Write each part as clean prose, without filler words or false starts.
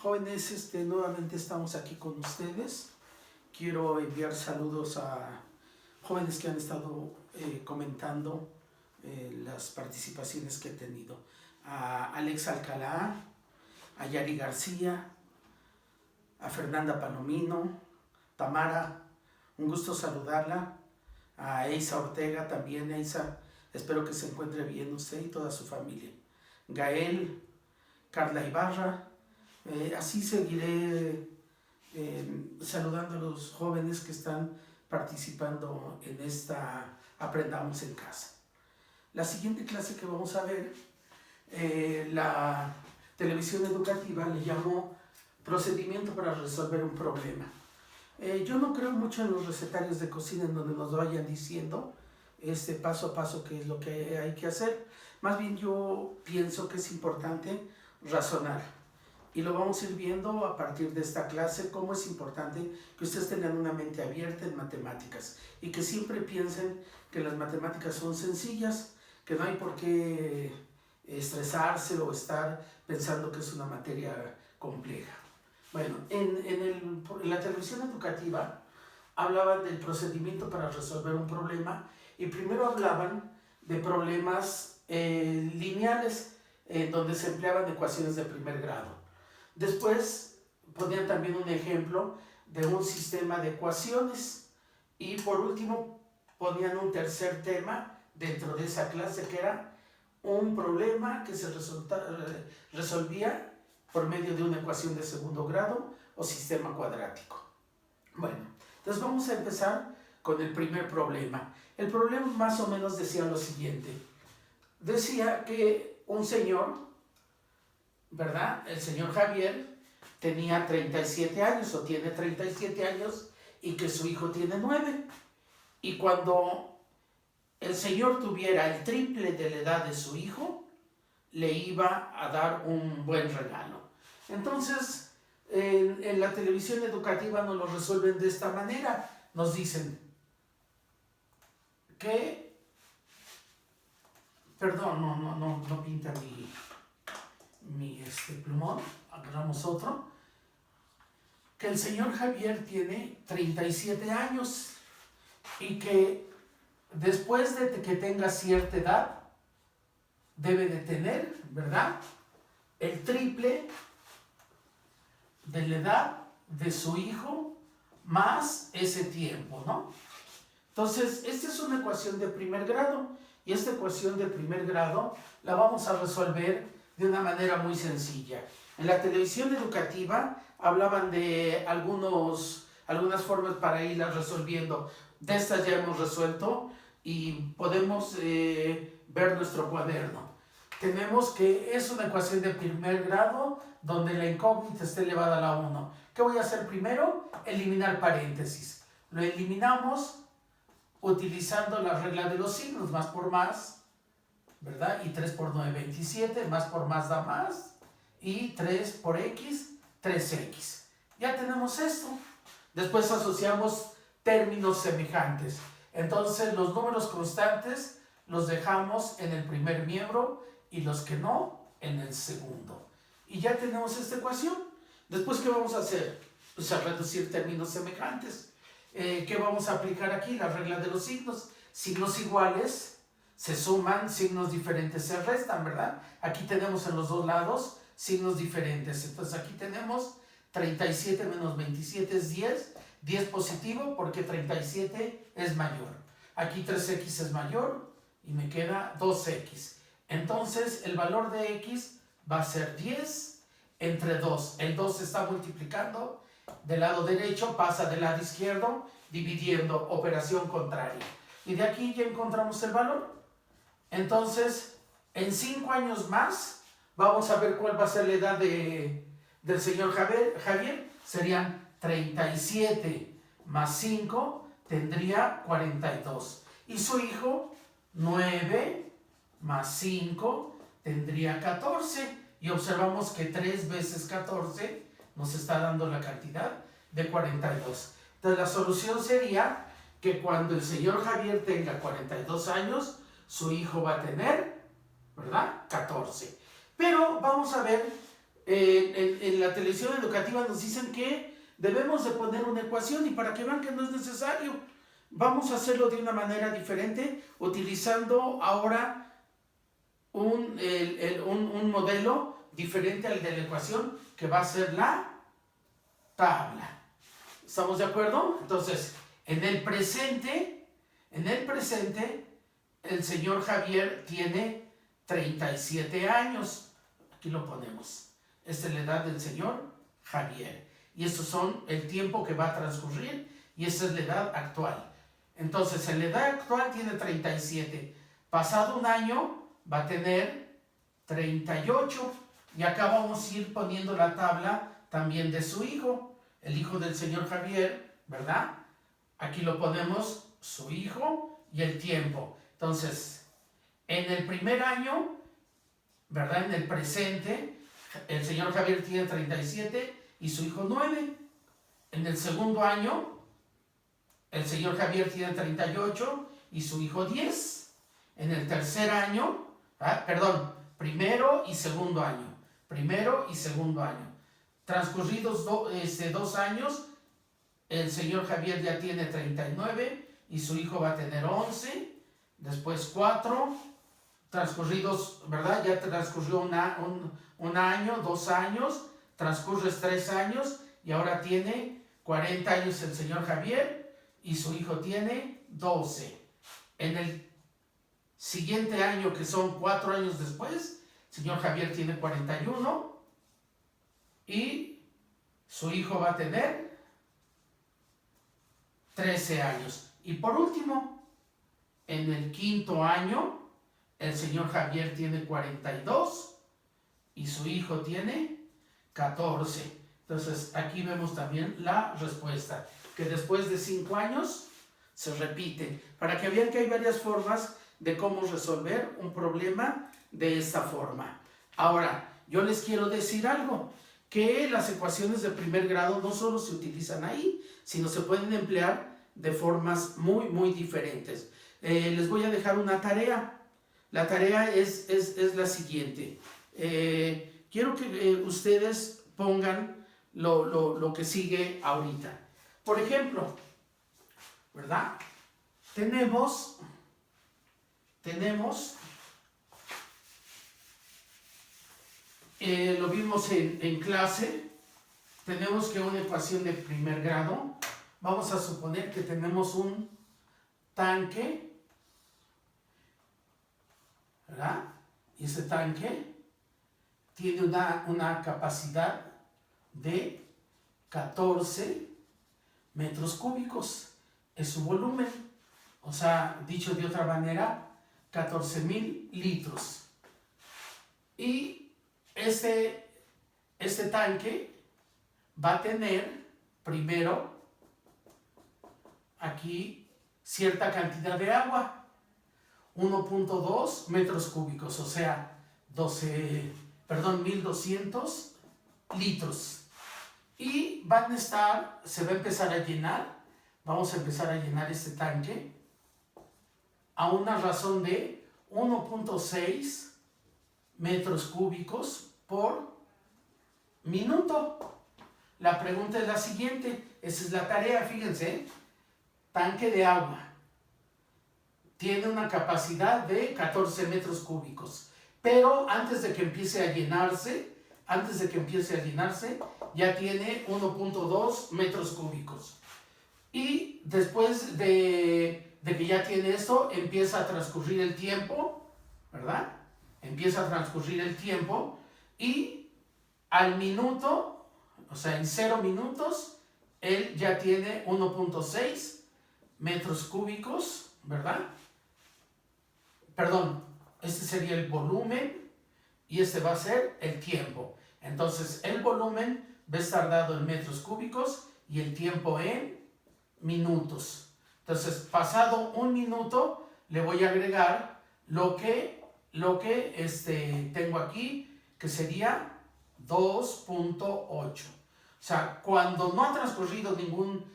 Jóvenes, nuevamente estamos aquí con ustedes. Quiero enviar saludos a jóvenes que han estado comentando las participaciones que he tenido. A Alex Alcalá, a Yari García, a Fernanda Palomino, Tamara, un gusto saludarla. A Eisa Ortega también. Eisa, espero que se encuentre bien usted y toda su familia. Gael, Carla Ibarra. Así seguiré saludando a los jóvenes que están participando en esta Aprendamos en Casa. La siguiente clase que vamos a ver, la televisión educativa le llamó Procedimiento para resolver un problema. Yo no creo mucho en los recetarios de cocina en donde nos vayan diciendo paso a paso qué es lo que hay que hacer. Más bien yo pienso que es importante razonar. Y lo vamos a ir viendo a partir de esta clase, cómo es importante que ustedes tengan una mente abierta en matemáticas y que siempre piensen que las matemáticas son sencillas, que no hay por qué estresarse o estar pensando que es una materia compleja. Bueno, en la televisión educativa hablaban del procedimiento para resolver un problema y primero hablaban de problemas lineales donde se empleaban ecuaciones de primer grado. Después ponían también un ejemplo de un sistema de ecuaciones y por último ponían un tercer tema dentro de esa clase que era un problema que se resolvía por medio de una ecuación de segundo grado o sistema cuadrático. Bueno, entonces vamos a empezar con el primer problema. El problema más o menos decía lo siguiente. Decía que un señor, ¿verdad? El señor Javier tenía 37 años o tiene 37 años y que su hijo tiene 9. Y cuando el señor tuviera el triple de la edad de su hijo, le iba a dar un buen regalo. Entonces, en la televisión educativa nos lo resuelven de esta manera. Nos dicen que, perdón, no pinta mi plumón, agarramos otro, que el señor Javier tiene 37 años y que después de que tenga cierta edad debe de tener, ¿verdad?, el triple de la edad de su hijo más ese tiempo, ¿no? Entonces, esta es una ecuación de primer grado y esta ecuación de primer grado la vamos a resolver de una manera muy sencilla. En la televisión educativa hablaban de algunas formas para irlas resolviendo. De estas ya hemos resuelto y podemos ver nuestro cuaderno. Tenemos que es una ecuación de primer grado donde la incógnita está elevada a la 1. ¿Qué voy a hacer primero? Eliminar paréntesis. Lo eliminamos utilizando la regla de los signos, más por más, ¿verdad? Y 3 por 9, 27, más por más da más, y 3 por x, 3x. Ya tenemos esto. Después asociamos términos semejantes. Entonces los números constantes los dejamos en el primer miembro y los que no en el segundo. Y ya tenemos esta ecuación. Después, ¿qué vamos a hacer? Pues a reducir términos semejantes. ¿Qué vamos a aplicar aquí? La regla de los signos. Signos iguales se suman, signos diferentes se restan, ¿verdad? Aquí tenemos en los dos lados signos diferentes. Entonces aquí tenemos 37 menos 27 es 10. 10 positivo porque 37 es mayor. Aquí 3x es mayor y me queda 2x. Entonces el valor de x va a ser 10 entre 2. El 2 se está multiplicando del lado derecho, pasa del lado izquierdo, dividiendo, operación contraria. Y de aquí ya encontramos el valor. Entonces, en 5 años más, vamos a ver cuál va a ser la edad del señor Javier. Serían 37 más 5 tendría 42. Y su hijo, 9 más 5 tendría 14. Y observamos que 3 veces 14 nos está dando la cantidad de 42. Entonces la solución sería que cuando el señor Javier tenga 42 años, su hijo va a tener, ¿verdad?, 14. Pero vamos a ver en en la televisión educativa nos dicen que debemos de poner una ecuación, y para que vean que no es necesario, vamos a hacerlo de una manera diferente, utilizando ahora un modelo diferente al de la ecuación, que va a ser la tabla. ¿Estamos de acuerdo? Entonces, en el presente, el señor Javier tiene 37 años. Aquí lo ponemos. Esta es la edad del señor Javier. Y estos son el tiempo que va a transcurrir, y esa es la edad actual. Entonces, en la edad actual tiene 37. Pasado un año va a tener 38. Y acá vamos a ir poniendo la tabla también de su hijo, el hijo del señor Javier, ¿verdad? Aquí lo ponemos, su hijo y el tiempo. Entonces, en el primer año, ¿verdad? En el presente, el señor Javier tiene 37 y su hijo 9. En el segundo año, el señor Javier tiene 38 y su hijo 10. En el tercer año, primero y segundo año. Transcurridos 2 años, el señor Javier ya tiene 39 y su hijo va a tener 11. Después 4. Transcurridos, ¿verdad? Ya transcurrió un año, 2 años, transcurre 3 años y ahora tiene 40 años el señor Javier y su hijo tiene 12. En el siguiente año, que son 4 años después, el señor Javier tiene 41 y su hijo va a tener 13 años. Y por último, en el quinto año, el señor Javier tiene 42 y su hijo tiene 14. Entonces, aquí vemos también la respuesta, que después de 5 años se repite, para que vean que hay varias formas de cómo resolver un problema de esta forma. Ahora, yo les quiero decir algo, que las ecuaciones de primer grado no solo se utilizan ahí, sino se pueden emplear de formas muy, muy diferentes. Les voy a dejar una tarea. La tarea es la siguiente. Quiero que ustedes pongan lo que sigue ahorita. Por ejemplo, ¿verdad? Tenemos lo vimos en clase, tenemos que una ecuación de primer grado, vamos a suponer que tenemos un tanque, ¿verdad? Y ese tanque tiene una capacidad de 14 metros cúbicos, es su volumen, o sea, dicho de otra manera, 14,000 litros. Y este tanque va a tener primero aquí cierta cantidad de agua, 1.2 metros cúbicos, o sea, 1,200 litros. Y se va a empezar a llenar, vamos a empezar a llenar este tanque a una razón de 1.6 metros cúbicos por minuto. La pregunta es la siguiente, esa es la tarea, fíjense, tanque de agua, tiene una capacidad de 14 metros cúbicos, pero antes de que empiece a llenarse, ya tiene 1.2 metros cúbicos. Y después de que ya tiene esto, empieza a transcurrir el tiempo, ¿verdad? Empieza a transcurrir el tiempo y al minuto, o sea, en 0 minutos, él ya tiene 1.6 metros cúbicos, ¿verdad? Perdón, este sería el volumen y este va a ser el tiempo. Entonces, el volumen va a estar dado en metros cúbicos y el tiempo en minutos. Entonces, pasado un minuto, le voy a agregar lo que tengo aquí, que sería 2.8. O sea, cuando no ha transcurrido ningún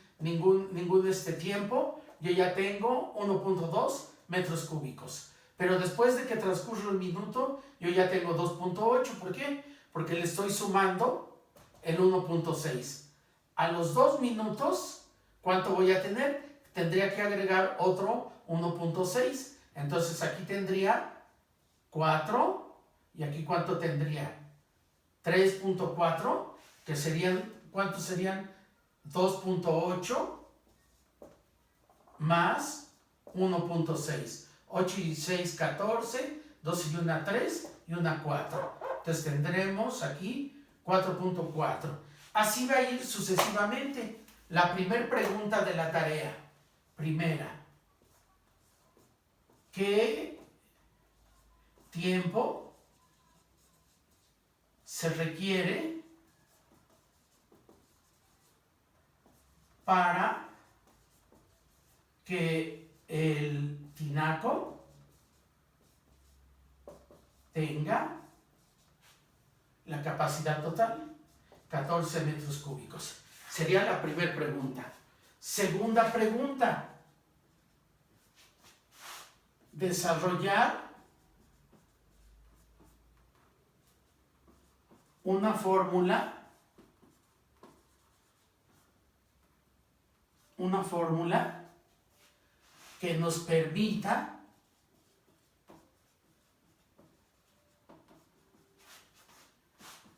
tiempo, yo ya tengo 1.2 metros cúbicos. Pero después de que transcurre un minuto, yo ya tengo 2.8. ¿Por qué? Porque le estoy sumando el 1.6. A los 2 minutos, ¿cuánto voy a tener? Tendría que agregar otro 1.6. Entonces aquí tendría 4. ¿Y aquí cuánto tendría? 3.4, que serían, ¿cuántos serían? 2.8 más 1.6. 8 y 6, 14. 2 y 1, 3 y 1, 4. Entonces tendremos aquí 4.4. Así va a ir sucesivamente. La primera pregunta de la tarea. Primera. ¿Qué tiempo se requiere para que el tinaco tenga la capacidad total? 14 metros cúbicos. Sería la primera pregunta. Segunda pregunta. Desarrollar una fórmula que nos permita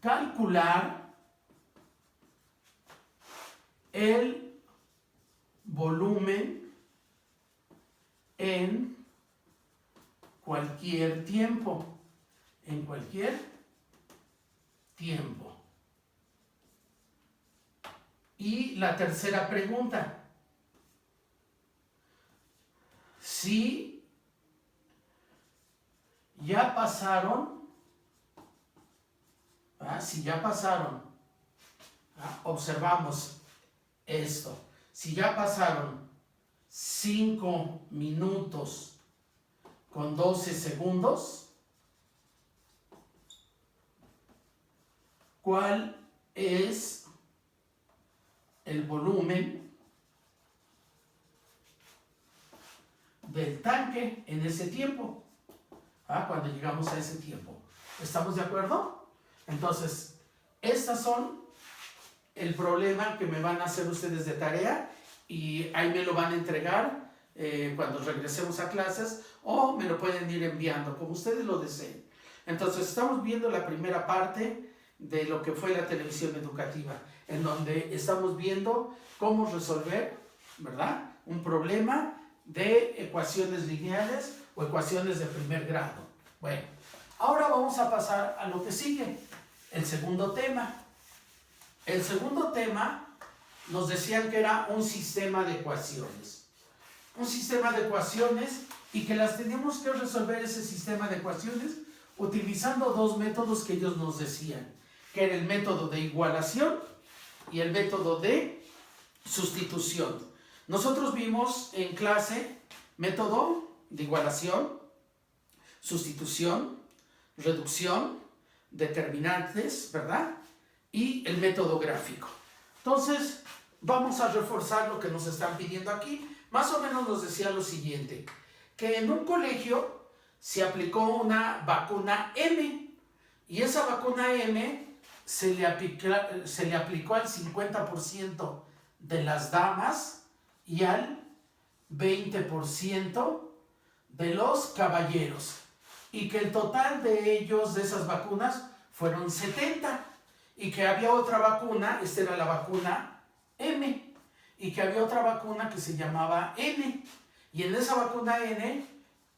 calcular el volumen en cualquier tiempo. Y la tercera pregunta. Si ya pasaron, observamos esto, si ya pasaron 5 minutos con 12 segundos, ¿cuál es el volumen del tanque en ese tiempo? Cuando llegamos a ese tiempo. ¿Estamos de acuerdo? Entonces, estas son el problema que me van a hacer ustedes de tarea y ahí me lo van a entregar cuando regresemos a clases, o me lo pueden ir enviando como ustedes lo deseen. Entonces, estamos viendo la primera parte de lo que fue la televisión educativa, en donde estamos viendo cómo resolver, ¿verdad?, un problema de ecuaciones lineales o ecuaciones de primer grado. Bueno, ahora vamos a pasar a lo que sigue, el segundo tema. El segundo tema nos decían que era un sistema de ecuaciones. Un sistema de ecuaciones, y que las teníamos que resolver ese sistema de ecuaciones utilizando dos métodos que ellos nos decían, que era el método de igualación y el método de sustitución. Nosotros vimos en clase método de igualación, sustitución, reducción, determinantes, ¿verdad?, y el método gráfico. Entonces, vamos a reforzar lo que nos están pidiendo aquí. Más o menos nos decía lo siguiente, que en un colegio se aplicó una vacuna M, y esa vacuna M se le aplicó al 50% de las damas y al 20% de los caballeros, y que el total de ellos, de esas vacunas, fueron 70, y que había otra vacuna, esta era la vacuna M, y que había otra vacuna que se llamaba N, y en esa vacuna N,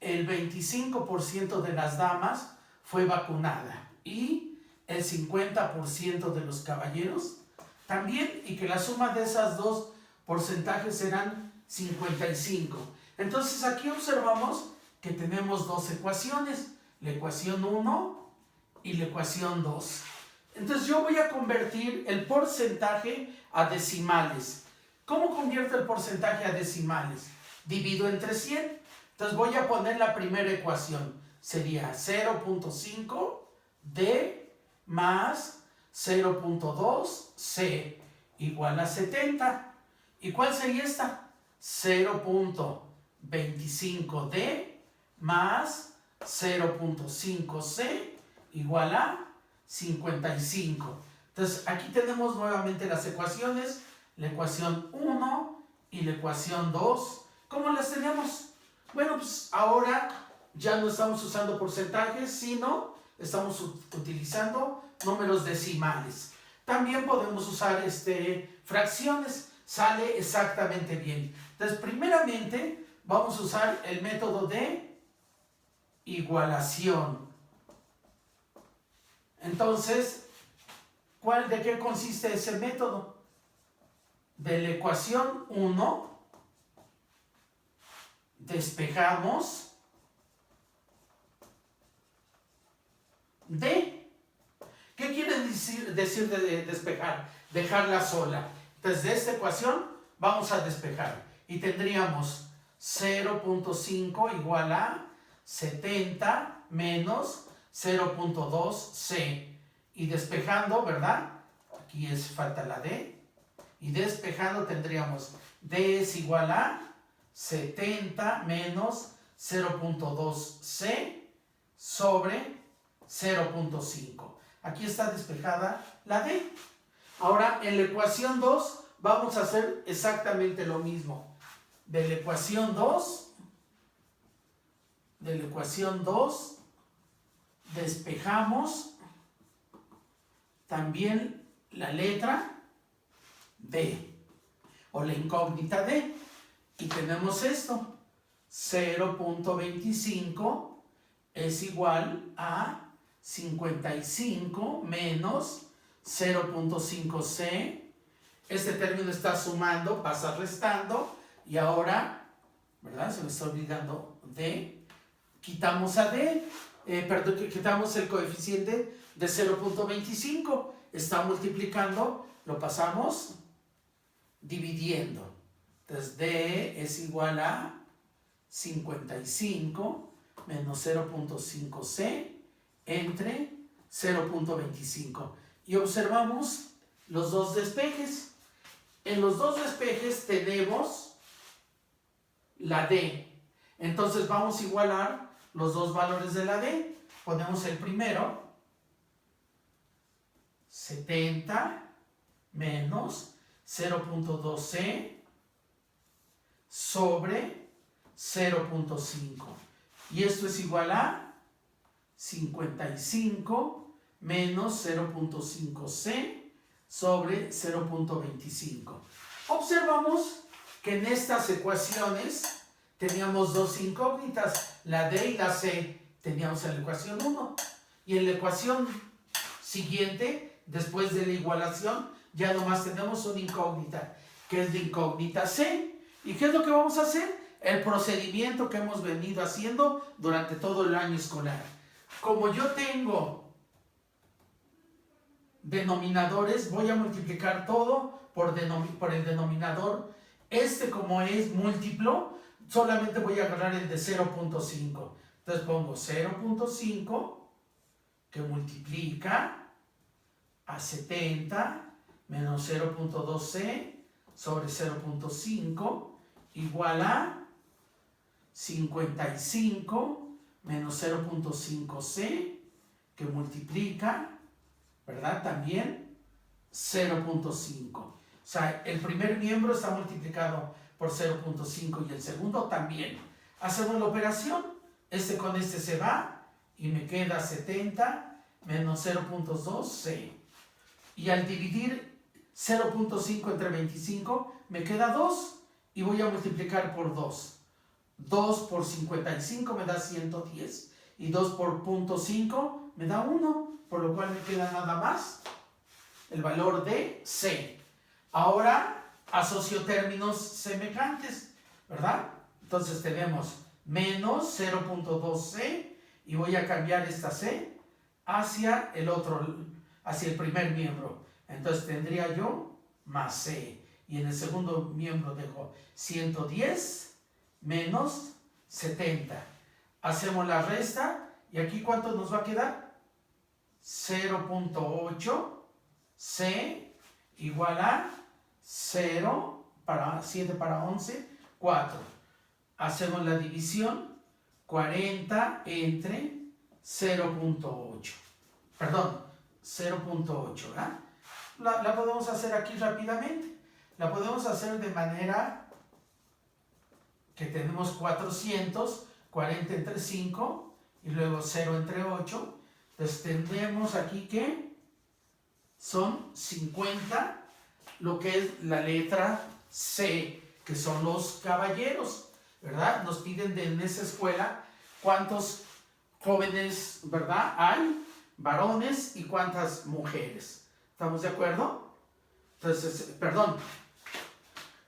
el 25% de las damas fue vacunada, y el 50% de los caballeros también, y que la suma de esas dos porcentajes eran 55. Entonces aquí observamos que tenemos dos ecuaciones, la ecuación 1 y la ecuación 2. Entonces yo voy a convertir el porcentaje a decimales. ¿Cómo convierto el porcentaje a decimales? Divido entre 100. Entonces voy a poner la primera ecuación. Sería 0.5 D más 0.2 C igual a 70. ¿Y cuál sería esta? 0.25 D más 0.5 C igual a 55. Entonces, aquí tenemos nuevamente las ecuaciones, la ecuación 1 y la ecuación 2. ¿Cómo las tenemos? Bueno, pues ahora ya no estamos usando porcentajes, sino estamos utilizando números decimales. También podemos usar fracciones, sale exactamente bien. Entonces, primeramente, vamos a usar el método de igualación. Entonces, ¿de qué consiste ese método? De la ecuación 1, despejamos D. ¿Qué quiere decir de despejar? Dejarla sola. Entonces, de esta ecuación vamos a despejar. Y tendríamos 0.5 igual a 70 menos 0.2c. Y despejando, ¿verdad? Aquí falta la D. Y despejando tendríamos D es igual a 70 menos 0.2c sobre 0.5. Aquí está despejada la D. Ahora, en la ecuación 2 vamos a hacer exactamente lo mismo. De la ecuación 2 despejamos también la letra D o la incógnita D. Y tenemos esto. 0.25 es igual a 55 menos 0.5c. Este término está sumando, pasa restando. Y ahora, ¿verdad? Se me está olvidando D. Quitamos a D. Quitamos el coeficiente de 0.25. Está multiplicando. Lo pasamos dividiendo. Entonces D es igual a 55 menos 0.5c entre 0.25. Y observamos los dos despejes. En los dos despejes tenemos la D. Entonces vamos a igualar los dos valores de la D. Ponemos el primero, 70 menos 0.2c sobre 0.5. Y esto es igual a 55 menos 0.5c sobre 0.25. Observamos que en estas ecuaciones teníamos dos incógnitas, la D y la C, teníamos en la ecuación 1. Y en la ecuación siguiente, después de la igualación, ya nomás tenemos una incógnita, que es la incógnita C. ¿Y qué es lo que vamos a hacer? El procedimiento que hemos venido haciendo durante todo el año escolar. Como yo tengo denominadores, voy a multiplicar todo por el denominador. Como es múltiplo, solamente voy a agarrar el de 0.5. Entonces pongo 0.5 que multiplica a 70 menos 0.2c sobre 0.5 igual a 55 menos 0.5c que multiplica, ¿verdad? También 0.5. O sea, el primer miembro está multiplicado por 0.5 y el segundo también. Hacemos la operación, con este se va y me queda 70 menos 0.2c. Y al dividir 0.5 entre 25 me queda 2 y voy a multiplicar por 2. 2 por 55 me da 110 y 2 por 0.5 me da 1, por lo cual me queda nada más el valor de C. Ahora asocio términos semejantes, ¿verdad? Entonces tenemos menos 0.2C y voy a cambiar esta C hacia el primer miembro. Entonces tendría yo más C. Y en el segundo miembro dejo 110 menos 70. Hacemos la resta y aquí ¿cuánto nos va a quedar? 0.8 C igual a 0 para 7 para 11, 4. Hacemos la división, 40 entre 0.8. Perdón, 0.8, ¿verdad? la podemos hacer aquí rápidamente. La podemos hacer de manera que tenemos 400, 40 entre 5 y luego 0 entre 8. Entonces tendremos aquí que son 50, lo que es la letra C, que son los caballeros, ¿verdad? Nos piden en esa escuela cuántos jóvenes, ¿verdad?, hay, varones, y cuántas mujeres. ¿Estamos de acuerdo? Entonces, perdón,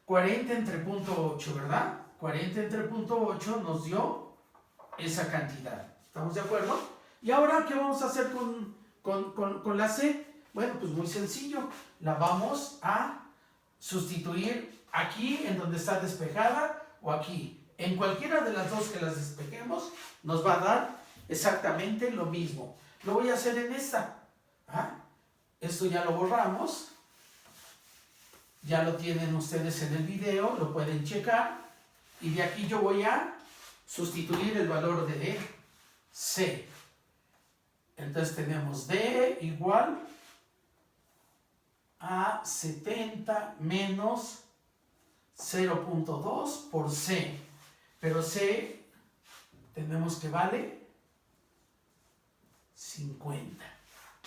40 entre punto 8, ¿verdad? 40 entre punto 8 nos dio esa cantidad. ¿Estamos de acuerdo? Y ahora, ¿qué vamos a hacer con la C? Bueno, pues muy sencillo. La vamos a sustituir aquí, en donde está despejada, o aquí. En cualquiera de las dos que las despejemos, nos va a dar exactamente lo mismo. Lo voy a hacer en esta. Esto ya lo borramos. Ya lo tienen ustedes en el video, lo pueden checar. Y de aquí yo voy a sustituir el valor de C. Entonces tenemos D igual a 70 menos 0.2 por C. Pero C tenemos que vale 50.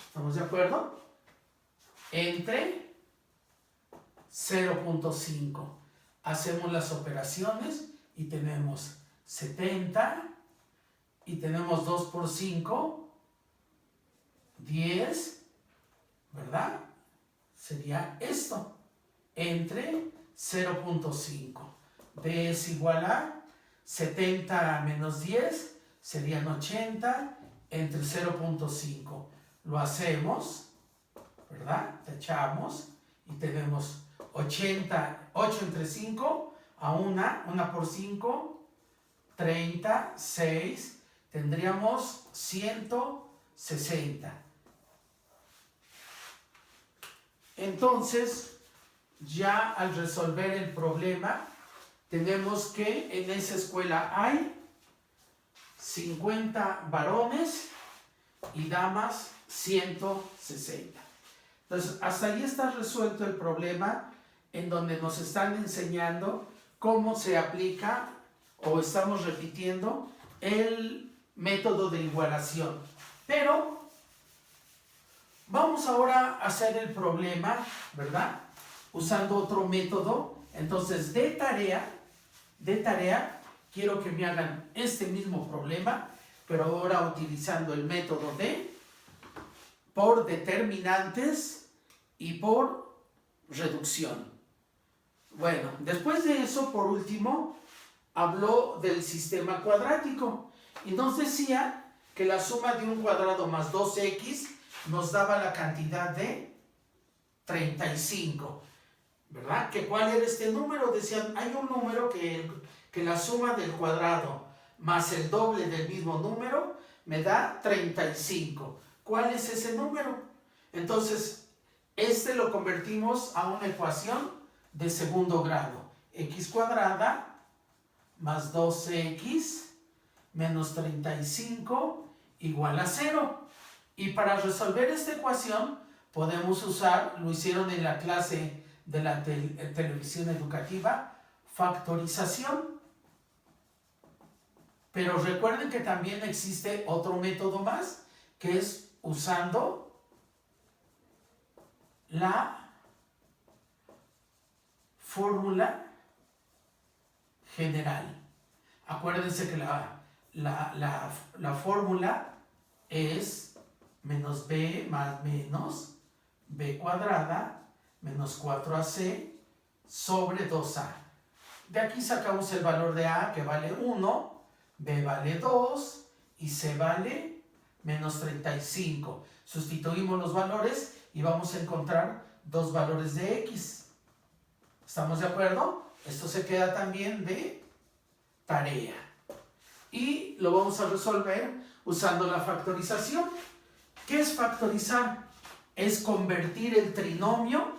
¿Estamos de acuerdo? Entre 0.5. Hacemos las operaciones y tenemos 70 y tenemos 2 por 5, 10, ¿verdad? Sería esto, entre 0.5. D es igual a 70 menos 10, serían 80, entre 0.5. Lo hacemos, ¿verdad? Tachamos y tenemos 80, 8 entre 5, a 1 por 5, 30, 6, tendríamos 160. Entonces, ya al resolver el problema, tenemos que en esa escuela hay 50 varones y damas 160. Entonces, hasta ahí está resuelto el problema, en donde nos están enseñando cómo se aplica, o estamos repitiendo, el método de igualación. Pero vamos ahora a hacer el problema, ¿verdad?, usando otro método. Entonces, de tarea, quiero que me hagan este mismo problema, pero ahora utilizando el método de por determinantes y por reducción. Bueno, después de eso, por último, habló del sistema cuadrático y nos decía que la suma de un cuadrado más 2x nos daba la cantidad de 35, ¿verdad? ¿Que cuál era este número? Decían, hay un número que la suma del cuadrado más el doble del mismo número me da 35. ¿Cuál es ese número? Entonces, este lo convertimos a una ecuación de segundo grado. X cuadrada más 2x menos 35 igual a 0. Y para resolver esta ecuación podemos usar, lo hicieron en la clase de la televisión educativa, factorización. Pero recuerden que también existe otro método más, que es usando la fórmula general. Acuérdense que la fórmula es menos b más menos b cuadrada menos 4ac sobre 2a. De aquí sacamos el valor de a, que vale 1, b vale 2 y c vale menos 35. Sustituimos los valores y vamos a encontrar dos valores de x. ¿Estamos de acuerdo? Esto se queda también de tarea. Y lo vamos a resolver usando la factorización. ¿Qué es factorizar? Es convertir el trinomio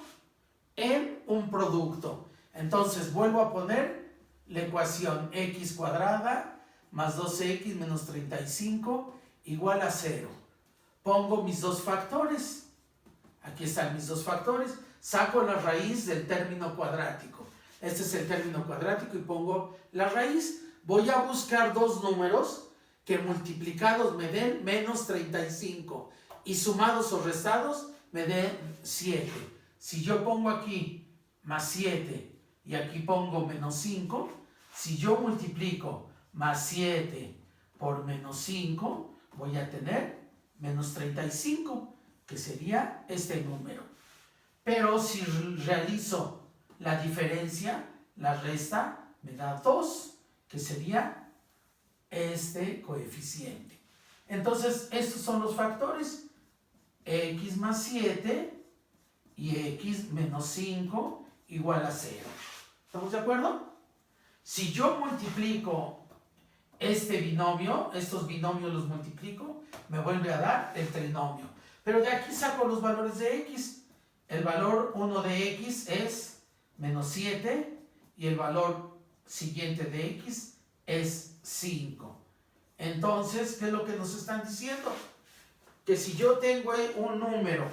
en un producto. Entonces vuelvo a poner la ecuación x cuadrada más 2x menos 35 igual a 0. Pongo mis dos factores. Aquí están mis dos factores. Saco la raíz del término cuadrático. Este es el término cuadrático y pongo la raíz. Voy a buscar dos números que multiplicados me den menos 35 y sumados o restados me den 7. Si yo pongo aquí más 7 y aquí pongo menos 5, si yo multiplico más 7 por menos 5, voy a tener menos 35, que sería este número. Pero si realizo la diferencia, la resta me da 2, que sería este coeficiente. Entonces, estos son los factores: x más 7 y x menos 5 igual a 0. ¿Estamos de acuerdo? Si yo multiplico este binomio, estos binomios los multiplico, me vuelve a dar el trinomio. Pero de aquí saco los valores de x. El valor 1 de x es menos 7 y el valor siguiente de x es 5. Entonces, ¿qué es lo que nos están diciendo? Que si yo tengo un número,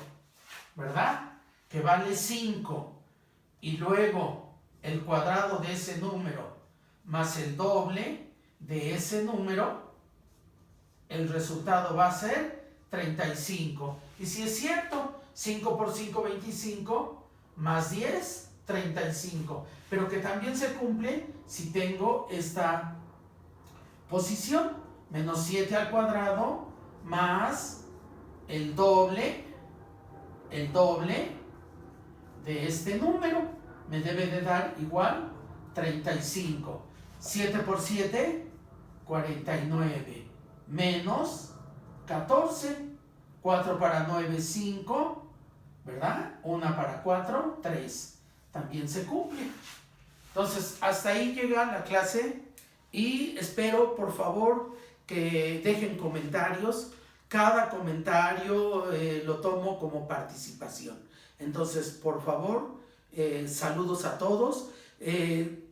¿verdad?, que vale 5 y luego el cuadrado de ese número más el doble de ese número, el resultado va a ser 35. Y si es cierto, 5 por 5, 25, más 10, 35. Pero que también se cumple si tengo esta posición, menos 7 al cuadrado más el doble de este número, me debe de dar igual 35. 7 por 7, 49, menos 14, 4 para 9, 5, ¿verdad? 1 para 4, 3. También se cumple. Entonces, hasta ahí llega la clase y espero, por favor, que dejen comentarios. Cada comentario lo tomo como participación. Entonces, por favor, saludos a todos.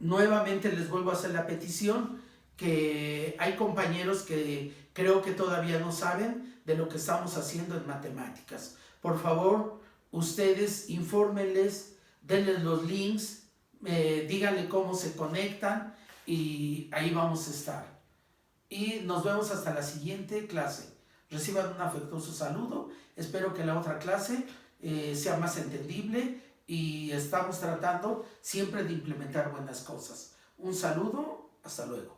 Nuevamente les vuelvo a hacer la petición, que hay compañeros que creo que todavía no saben de lo que estamos haciendo en matemáticas. Por favor, ustedes infórmenles, denles los links, díganle cómo se conectan y ahí vamos a estar. Y nos vemos hasta la siguiente clase. Reciban un afectuoso saludo. Espero que la otra clase sea más entendible y estamos tratando siempre de implementar buenas cosas. Un saludo, hasta luego.